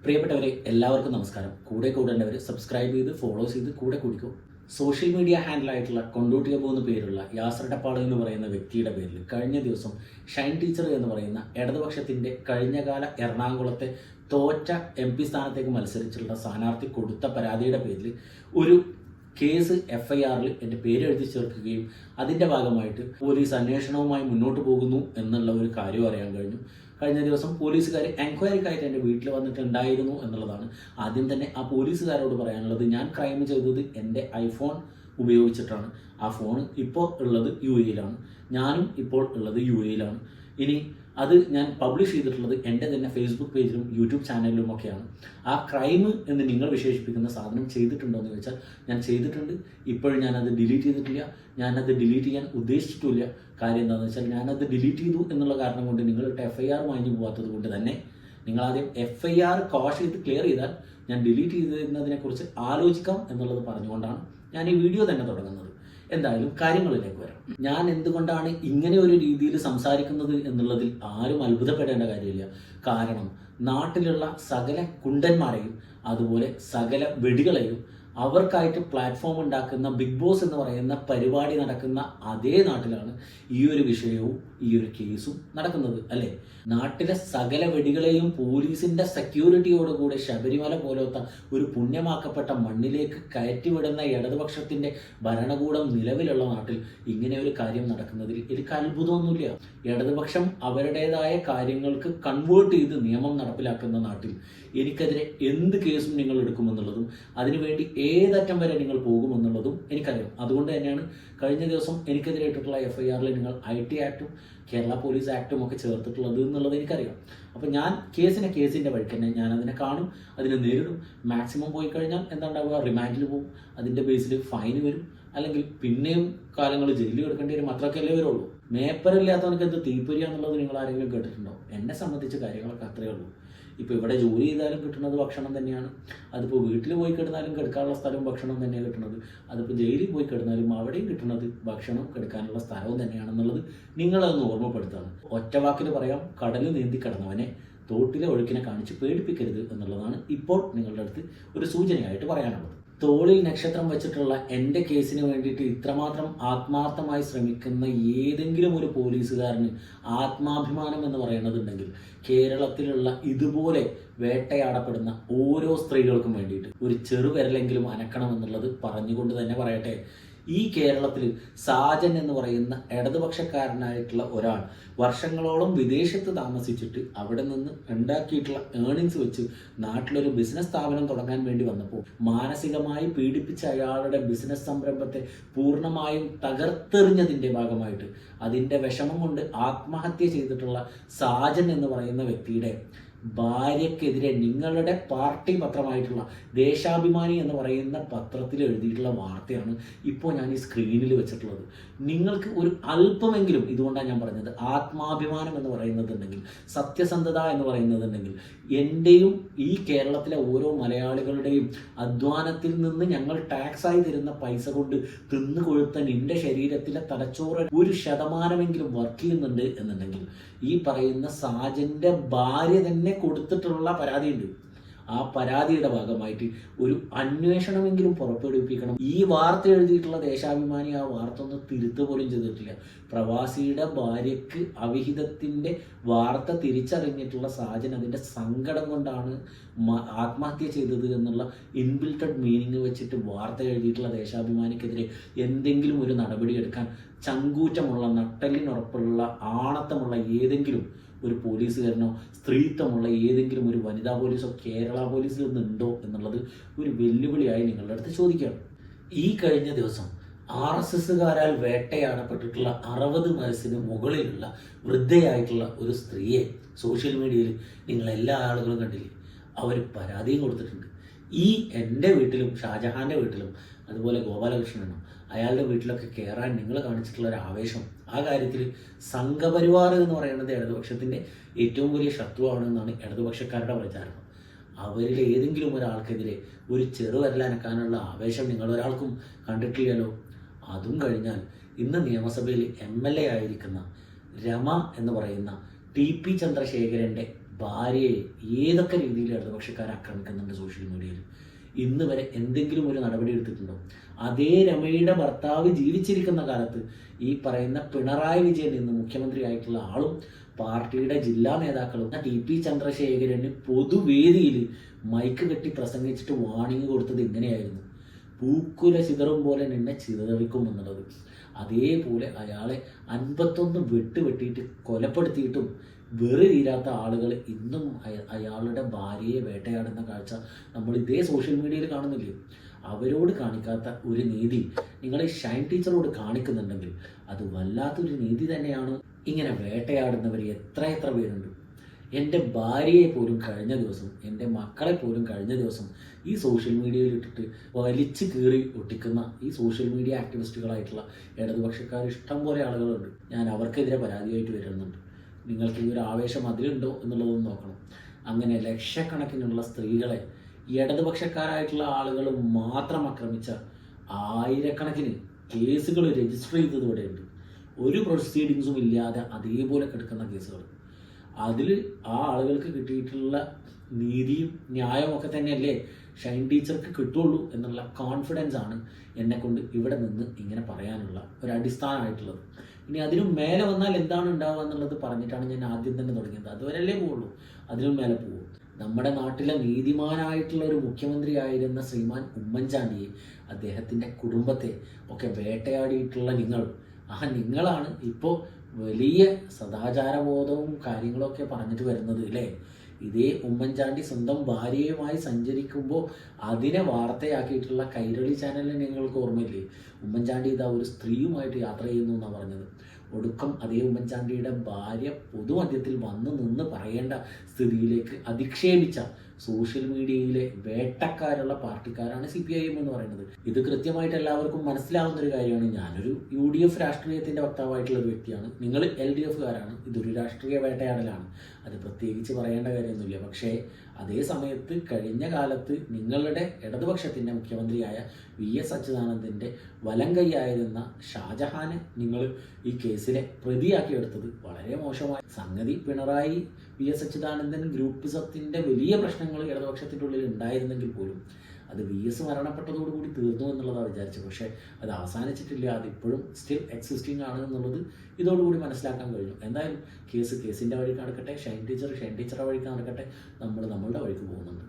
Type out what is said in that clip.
പ്രിയപ്പെട്ടവരെ എല്ലാവർക്കും നമസ്കാരം. കൂടേണ്ടവർ സബ്സ്ക്രൈബ് ചെയ്ത് ഫോളോ ചെയ്ത് കൂടെ കൂടിക്കോ. സോഷ്യൽ മീഡിയ ഹാൻഡിലായിട്ടുള്ള കൊണ്ടോട്ടിയബു എന്ന് പേരുള്ള യാസർ ഡപ്പാള എന്ന് പറയുന്ന വ്യക്തിയുടെ പേരിൽ കഴിഞ്ഞ ദിവസം ഷൈൻ ടീച്ചർ എന്ന് പറയുന്ന ഇടതുപക്ഷത്തിൻ്റെ കഴിഞ്ഞകാല എറണാകുളത്തെ തോറ്റ MP സ്ഥാനത്തേക്ക് മത്സരിച്ചിട്ടുള്ള സ്ഥാനാർത്ഥി കൊടുത്ത പരാതിയുടെ പേരിൽ ഒരു കേസ് FIRൽ എൻ്റെ പേര് എഴുതി ചേർക്കുകയും അതിൻ്റെ ഭാഗമായിട്ട് പോലീസ് അന്വേഷണവുമായി മുന്നോട്ട് പോകുന്നു എന്നുള്ള ഒരു കാര്യം അറിയാൻ കഴിഞ്ഞു. കഴിഞ്ഞ ദിവസം പോലീസുകാർ എൻക്വയറിക്കായിട്ട് എൻ്റെ വീട്ടിൽ വന്നിട്ടുണ്ടായിരുന്നു എന്നുള്ളതാണ്. ആദ്യം തന്നെ ആ പോലീസുകാരോട് പറയാനുള്ളത്, ഞാൻ ക്രൈം ചെയ്തത് എൻ്റെ iPhone ഉപയോഗിച്ചിട്ടാണ്. ആ ഫോൺ ഇപ്പോൾ ഉള്ളത് UAEയിലാണ്, ഞാനും ഇപ്പോൾ ഉള്ളത് UAEയിലാണ്. ഇനി അത് ഞാൻ പബ്ലിഷ് ചെയ്തിട്ടുള്ളത് എൻ്റെ തന്നെ ഫേസ്ബുക്ക് പേജിലും യൂട്യൂബ് ചാനലിലും ഒക്കെയാണ്. ആ ക്രൈം എന്ന് നിങ്ങൾ വിശേഷിപ്പിക്കുന്ന സാധനം ചെയ്തിട്ടുണ്ടോ എന്ന് ചോദിച്ചാൽ ഞാൻ ചെയ്തിട്ടുണ്ട്. ഇപ്പോഴും ഞാനത് ഡിലീറ്റ് ചെയ്തിട്ടില്ല, ഞാനത് ഡിലീറ്റ് ചെയ്യാൻ ഉദ്ദേശിച്ചിട്ടില്ല. കാര്യം എന്താണെന്ന് വെച്ചാൽ ഞാനത് ഡിലീറ്റ് ചെയ്തു എന്നുള്ള കാരണം കൊണ്ട് നിങ്ങളിട്ട് FIR വാങ്ങി പോകാത്തത് കൊണ്ട് തന്നെ നിങ്ങളാദ്യം FIR കോഷ് ചെയ്ത് ക്ലിയർ ചെയ്താൽ ഞാൻ ഡിലീറ്റ് ചെയ്തതിനെക്കുറിച്ച് ആലോചിക്കാം എന്നുള്ളത് പറഞ്ഞുകൊണ്ടാണ് ഞാൻ ഈ വീഡിയോ തന്നെ തുടങ്ങുന്നത്. എന്തായാലും കാര്യങ്ങളിലേക്ക് വരാം. ഞാൻ എന്തുകൊണ്ടാണ് ഇങ്ങനെ ഒരു രീതിയിൽ സംസാരിക്കുന്നത് എന്നുള്ളതിൽ ആരും അത്ഭുതപ്പെടേണ്ട കാര്യമില്ല. കാരണം നാട്ടിലുള്ള സകല കുണ്ടന്മാരെയും അതുപോലെ സകല വെടികളെയും അവർക്കായിട്ട് പ്ലാറ്റ്ഫോം ഉണ്ടാക്കുന്ന ബിഗ് ബോസ് എന്ന് പറയുന്ന പരിപാടി നടക്കുന്ന അതേ നാട്ടിലാണ് ഈ ഒരു വിഷയവും ഈ ഒരു കേസും നടക്കുന്നത്, അല്ലേ? നാട്ടിലെ സകല വെടികളെയും പോലീസിന്റെ സെക്യൂരിറ്റിയോടുകൂടെ ശബരിമല പോലത്തെ ഒരു പുണ്യമാക്കപ്പെട്ട മണ്ണിലേക്ക് കയറ്റിവിടുന്ന ഇടതുപക്ഷത്തിന്റെ ഭരണകൂടം നിലവിലുള്ള നാട്ടിൽ ഇങ്ങനെ ഒരു കാര്യം നടക്കുന്നതിൽ എനിക്ക് അത്ഭുതമൊന്നുമില്ല. ഇടതുപക്ഷം അവരുടേതായ കാര്യങ്ങൾക്ക് കൺവേർട്ട് ചെയ്ത് നിയമം നടപ്പിലാക്കുന്ന നാട്ടിൽ എനിക്കെതിരെ എന്ത് കേസും നിങ്ങൾ എടുക്കുമെന്നുള്ളതും അതിനുവേണ്ടി ഏതറ്റം വരെ നിങ്ങൾ പോകുമെന്നുള്ളതും എനിക്കറിയാം. അതുകൊണ്ട് തന്നെയാണ് കഴിഞ്ഞ ദിവസം എനിക്കെതിരെ ഇട്ടിട്ടുള്ള FIRൽ നിങ്ങൾ IT ആക്ടും കേരള പോലീസ് ആക്ടും ഒക്കെ ചേർത്തിട്ടുള്ളത് എന്നുള്ളത് എനിക്കറിയാം. അപ്പോൾ ഞാൻ കേസിൻ്റെ വഴിക്ക് തന്നെ ഞാൻ അതിനെ കാണും, അതിനെ നേരിടും. മാക്സിമം പോയി കഴിഞ്ഞാൽ എന്താണ്ടാവുക, റിമാൻഡിൽ പോകും, അതിൻ്റെ ബേസിൽ ഫൈൻ വരും, അല്ലെങ്കിൽ പിന്നെയും കാലങ്ങൾ ജയിലിൽ കിടക്കേണ്ടി വരും. അത്രയൊക്കെയല്ലേ വരുള്ളൂ. മേപ്പറില്ലാത്തവനക്ക് എന്ത് തീപ്പൊരി എന്നുള്ളത് നിങ്ങൾ ആരെങ്കിലും കേട്ടിട്ടുണ്ടോ? എന്നെ സംബന്ധിച്ച് കാര്യങ്ങളൊക്കെ അത്രയേ ഉള്ളൂ. ഇപ്പോൾ ഇവിടെ ജോലി ചെയ്താലും കിട്ടുന്നത് ഭക്ഷണം തന്നെയാണ്. അതിപ്പോൾ വീട്ടിൽ പോയി കിടന്നാലും കിടക്കാനുള്ള സ്ഥലവും ഭക്ഷണം തന്നെയാണ് കിട്ടുന്നത്. അതിപ്പോൾ ജയിലിൽ പോയി കിടന്നാലും അവിടെയും കിട്ടുന്നത് ഭക്ഷണം കിടക്കാനുള്ള സ്ഥലവും തന്നെയാണെന്നുള്ളത് നിങ്ങളതൊന്ന് ഓർമ്മപ്പെടുത്താണ്. ഒറ്റ വാക്കിൽ പറയാം, കടൽ നീന്തി കിടന്നവനെ തോട്ടിലെ ഒഴുക്കിനെ കാണിച്ച് പേടിപ്പിക്കരുത് എന്നുള്ളതാണ് ഇപ്പോൾ നിങ്ങളുടെ അടുത്ത് ഒരു സൂചനയായിട്ട് പറയാനുള്ളത്. തോളിൽ നക്ഷത്രം വെച്ചിട്ടുള്ള എൻ്റെ കേസിന് വേണ്ടിയിട്ട് ഇത്രമാത്രം ആത്മാർത്ഥമായി ശ്രമിക്കുന്ന ഏതെങ്കിലും ഒരു പോലീസുകാരന് ആത്മാഭിമാനം എന്ന് പറയുന്നതുണ്ടെങ്കിൽ കേരളത്തിലുള്ള ഇതുപോലെ വേട്ടയാടപ്പെടുന്ന ഓരോ സ്ത്രീകൾക്കും വേണ്ടിയിട്ട് ഒരു ചെറുവിരലെങ്കിലും അനക്കണം എന്നുള്ളത് പറഞ്ഞുകൊണ്ട് തന്നെ പറയട്ടെ. ഈ കേരളത്തിൽ സാജൻ എന്ന് പറയുന്ന ഇടതുപക്ഷക്കാരനായിട്ടുള്ള ഒരാൾ വർഷങ്ങളോളം വിദേശത്ത് താമസിച്ചിട്ട് അവിടെ നിന്ന് ഉണ്ടാക്കിയിട്ടുള്ള ഏർണിങ്സ് വെച്ച് നാട്ടിലൊരു ബിസിനസ് സ്ഥാപനം തുടങ്ങാൻ വേണ്ടി വന്നപ്പോൾ മാനസികമായി പീഡിപ്പിച്ച അയാളുടെ ബിസിനസ് സംരംഭത്തെ പൂർണ്ണമായും തകർത്തെറിഞ്ഞതിൻ്റെ ഭാഗമായിട്ട് അതിൻ്റെ വിഷമം കൊണ്ട് ആത്മഹത്യ ചെയ്തിട്ടുള്ള സാജൻ എന്ന് പറയുന്ന വ്യക്തിയുടെ ഭാര്യക്കെതിരെ നിങ്ങളുടെ പാർട്ടി പത്രമായിട്ടുള്ള ദേശാഭിമാനി എന്ന് പറയുന്ന പത്രത്തിൽ എഴുതിയിട്ടുള്ള വാർത്തയാണ് ഇപ്പോൾ ഞാൻ ഈ സ്ക്രീനിൽ വെച്ചിട്ടുള്ളത്. നിങ്ങൾക്ക് ഒരു അല്പമെങ്കിലും, ഇതുകൊണ്ടാണ് ഞാൻ പറഞ്ഞത്, ആത്മാഭിമാനം എന്ന് പറയുന്നതുണ്ടെങ്കിൽ, സത്യസന്ധത എന്ന് പറയുന്നതുണ്ടെങ്കിൽ, എൻ്റെയും ഈ കേരളത്തിലെ ഓരോ മലയാളികളുടെയും അധ്വാനത്തിൽ നിന്ന് ഞങ്ങൾ ടാക്സായി തരുന്ന പൈസ കൊണ്ട് തിന്നു കൊഴുത്ത നിന്റെ ശരീരത്തിലെ തലച്ചോറ് 1% വർക്ക് ചെയ്യുന്നുണ്ട് എന്നുണ്ടെങ്കിൽ ഈ പറയുന്ന സാജന്റെ ഭാര്യ തന്നെ കൊടുത്തിട്ടുള്ള പരാതിയുണ്ട്. ആ പരാതിയുടെ ഭാഗമായിട്ട് ഒരു അന്വേഷണമെങ്കിലും പുറപ്പെടുവിപ്പിക്കണം. ഈ വാർത്ത എഴുതിയിട്ടുള്ള ദേശാഭിമാനി ആ വാർത്ത ഒന്ന് തിരുത്തു പോലും ചെയ്തിട്ടില്ല. പ്രവാസിയുടെ ഭാര്യയ്ക്ക് അവിഹിതത്തിൻ്റെ വാർത്ത തിരിച്ചറിഞ്ഞിട്ടുള്ള സാജൻ അതിൻ്റെ സങ്കടം കൊണ്ടാണ് ആത്മഹത്യ ചെയ്തത് എന്നുള്ള ഇൻബിൽറ്റഡ് മീനിങ് വെച്ചിട്ട് വാർത്ത എഴുതിയിട്ടുള്ള ദേശാഭിമാനിക്കെതിരെ എന്തെങ്കിലും ഒരു നടപടി എടുക്കാൻ ചങ്കൂറ്റമുള്ള, നട്ടലിനുറപ്പുള്ള, ആണത്തമുള്ള ഏതെങ്കിലും ഒരു പോലീസുകാരനോ സ്ത്രീത്വമുള്ള ഏതെങ്കിലും ഒരു വനിതാ പോലീസോ കേരള പോലീസിൽ നിന്നുണ്ടോ എന്നുള്ളത് ഒരു വെല്ലുവിളിയായി നിങ്ങളുടെ അടുത്ത് ചോദിക്കുകയാണ്. ഈ കഴിഞ്ഞ ദിവസം RSSകാരാൽ വേട്ടയാടപ്പെട്ടിട്ടുള്ള 60 വയസ്സിന് മുകളിലുള്ള വൃദ്ധയായിട്ടുള്ള ഒരു സ്ത്രീയെ സോഷ്യൽ മീഡിയയിൽ നിങ്ങളെല്ലാ ആളുകളും കണ്ടില്ലേ? അവർ പരാതിയും കൊടുത്തിട്ടുണ്ട്. ഈ എൻ്റെ വീട്ടിലും ഷാജഹാൻ്റെ വീട്ടിലും അതുപോലെ ഗോപാലകൃഷ്ണനും അയാളുടെ വീട്ടിലൊക്കെ കയറാൻ നിങ്ങൾ കാണിച്ചിട്ടുള്ള ഒരു ആവേശം, ആ കാര്യത്തിൽ സംഘപരിവാർ എന്ന് പറയുന്നത് ഇടതുപക്ഷത്തിൻ്റെ ഏറ്റവും വലിയ ശത്രുവാണെന്നാണ് ഇടതുപക്ഷക്കാരുടെ പ്രചാരണം. അവരിൽ ഏതെങ്കിലും ഒരാൾക്കെതിരെ ഒരു ചെറുവിരലനക്കാനുള്ള ആവേശം നിങ്ങൾ ഒരാൾക്കും കണ്ടിട്ടില്ലല്ലോ. അതും കഴിഞ്ഞാൽ ഇന്ന് നിയമസഭയിൽ MLA ആയിരിക്കുന്ന രമ എന്ന് പറയുന്ന TP ചന്ദ്രശേഖരൻ്റെ ഭാര്യയെ ഏതൊക്കെ രീതിയിൽ ഇടതുപക്ഷക്കാർ ആക്രമിക്കുന്നുണ്ട് സോഷ്യൽ മീഡിയയിൽ. ഇന്ന് വരെ എന്തെങ്കിലും ഒരു നടപടി എടുത്തിട്ടുണ്ടോ? അതേ രമയുടെ ഭർത്താവ് ജീവിച്ചിരിക്കുന്ന കാലത്ത് ഈ പറയുന്ന പിണറായി വിജയൻ ഇന്ന് മുഖ്യമന്ത്രി ആയിട്ടുള്ള ആളും പാർട്ടിയുടെ ജില്ലാ നേതാക്കളും TP ചന്ദ്രശേഖരന് പൊതുവേദിയിൽ മൈക്ക് കെട്ടി പ്രസംഗിച്ചിട്ട് വാണിംഗ് കൊടുത്തത് ഇങ്ങനെയായിരുന്നു: പൂക്കുല ചിതറും പോലെ നിന്നെ ചിതറിക്കും എന്നുള്ളത്. അതേപോലെ അയാളെ 51 വെട്ടിയിട്ട് കൊലപ്പെടുത്തിയിട്ടും വെറി തീരാത്ത ആളുകൾ ഇന്നും അയാളുടെ ഭാര്യയെ വേട്ടയാടുന്ന കാഴ്ച നമ്മൾ ഇതേ സോഷ്യൽ മീഡിയയിൽ കാണുന്നില്ലേ? അവരോട് കാണിക്കാത്ത ഒരു നീതി നിങ്ങൾ ഷൈൻ ടീച്ചറോട് കാണിക്കുന്നുണ്ടെങ്കിൽ അത് വല്ലാത്തൊരു നീതി തന്നെയാണ്. ഇങ്ങനെ വേട്ടയാടുന്നവർ എത്ര പേരുണ്ട്. എൻ്റെ ഭാര്യയെ പോലും കഴിഞ്ഞ ദിവസം, എൻ്റെ മക്കളെ പോലും കഴിഞ്ഞ ദിവസം ഈ സോഷ്യൽ മീഡിയയിൽ ഇട്ടിട്ട് വലിച്ചു കീറി ഒട്ടിക്കുന്ന ഈ സോഷ്യൽ മീഡിയ ആക്ടിവിസ്റ്റുകളായിട്ടുള്ള ഇടതുപക്ഷക്കാർ ഇഷ്ടം പോലെ ആളുകളുണ്ട്. ഞാൻ അവർക്കെതിരെ പരാതിയായിട്ട് വരുന്നുണ്ട്. നിങ്ങൾക്ക് ഈ ഒരു ആവേശം അതിലുണ്ടോ എന്നുള്ളതൊന്ന് നോക്കണം. അങ്ങനെ ലക്ഷക്കണക്കിനുള്ള സ്ത്രീകളെ ഇടതുപക്ഷക്കാരായിട്ടുള്ള ആളുകൾ മാത്രം ആക്രമിച്ച ആയിരക്കണക്കിന് കേസുകൾ രജിസ്റ്റർ ചെയ്തത് ഇവിടെയുണ്ട്. ഒരു പ്രൊസീഡിങ്സും ഇല്ലാതെ അതേപോലെ കിടക്കുന്ന കേസുകൾ. അതിൽ ആ ആളുകൾക്ക് കിട്ടിയിട്ടുള്ള നീതിയും ന്യായവും ഒക്കെ തന്നെയല്ലേ ഷൈൻ ടീച്ചർക്ക് കിട്ടുള്ളൂ എന്നുള്ള കോൺഫിഡൻസ് ആണ് എന്നെക്കൊണ്ട് ഇവിടെ നിന്ന് ഇങ്ങനെ പറയാനുള്ള ഒരു അടിസ്ഥാനമായിട്ടുള്ളത്. ഇനി അതിനും മേലെ വന്നാൽ എന്താണ് ഉണ്ടാവുക എന്നുള്ളത് പറഞ്ഞിട്ടാണ് ഞാൻ ആദ്യം തന്നെ തുടങ്ങിയത്. അതുവരെയല്ലേ പോവുള്ളൂ, അതിനും മേലെ പോകും. നമ്മുടെ നാട്ടിലെ നീതിമാനായിട്ടുള്ള ഒരു മുഖ്യമന്ത്രി ആയിരുന്ന ശ്രീമാൻ ഉമ്മൻചാണ്ടിയെ, അദ്ദേഹത്തിൻ്റെ കുടുംബത്തെ ഒക്കെ വേട്ടയാടിയിട്ടുള്ള നിങ്ങളാണ് ഇപ്പോൾ വലിയ സദാചാരബോധവും കാര്യങ്ങളൊക്കെ പറഞ്ഞിട്ട് വരുന്നത് അല്ലേ? ഇതേ ഉമ്മൻചാണ്ടി സ്വന്തം ഭാര്യയുമായി സഞ്ചരിക്കുമ്പോൾ അതിനെ വാർത്തയാക്കിയിട്ടുള്ള കൈരളി ചാനലിന് നിങ്ങൾക്ക് ഓർമ്മയില്ലേ? ഉമ്മൻചാണ്ടി ഇതാ ഒരു സ്ത്രീയുമായിട്ട് യാത്ര ചെയ്യുന്നു എന്നാണ് പറഞ്ഞത്. ഒടുക്കം അതേ ഉമ്മൻചാണ്ടിയുടെ ഭാര്യ പൊതുമധ്യത്തിൽ വന്നു നിന്ന് പറയേണ്ട സ്ഥിതിയിലേക്ക് അധിക്ഷേപിച്ച സോഷ്യൽ മീഡിയയിലെ വേട്ടക്കാരുള്ള പാർട്ടിക്കാരാണ് CPIM എന്ന് പറയുന്നത്. ഇത് കൃത്യമായിട്ട് എല്ലാവർക്കും മനസ്സിലാവുന്ന ഒരു കാര്യമാണ്. ഞാനൊരു UDF രാഷ്ട്രീയത്തിൻ്റെ വക്താവായിട്ടുള്ള ഒരു വ്യക്തിയാണ്, നിങ്ങൾ LDFകാരാണ്. ഇതൊരു രാഷ്ട്രീയ വേട്ടയാടലാണ്, അത് പ്രത്യേകിച്ച് പറയേണ്ട കാര്യമൊന്നുമില്ല. പക്ഷേ അതേ സമയത്ത് കഴിഞ്ഞ കാലത്ത് നിങ്ങളുടെ ഇടതുപക്ഷത്തിൻ്റെ മുഖ്യമന്ത്രിയായ VS അച്യുതാനന്ദൻ്റെ വലം കൈയായിരുന്ന ഷാജഹാനെ നിങ്ങൾ ഈ കേസിലെ പ്രതിയാക്കിയെടുത്തത് വളരെ മോശമായ സംഗതി. പിണറായി VS അച്യുതാനന്ദൻ ഗ്രൂപ്പിസത്തിൻ്റെ വലിയ പ്രശ്നങ്ങൾ ഇടതുപക്ഷത്തിൻ്റെ ഉള്ളിൽ ഉണ്ടായിരുന്നെങ്കിൽ പോലും അത് VS മരണപ്പെട്ടതോടുകൂടി തീർന്നു എന്നുള്ളതാണ് വിചാരിച്ചത്. പക്ഷേ അത് അവസാനിച്ചിട്ടില്ല, അതിപ്പോഴും സ്റ്റിൽ എക്സിസ്റ്റിംഗ് ആണ് എന്നുള്ളത് ഇതോടുകൂടി മനസ്സിലാക്കാൻ കഴിഞ്ഞു. എന്തായാലും കേസിൻ്റെ വഴിക്ക് നടക്കട്ടെ, ഷൈൻ ടീച്ചറുടെ വഴിക്ക് നടക്കട്ടെ, നമ്മൾ നമ്മളുടെ വഴിക്ക് പോകുന്നുണ്ട്.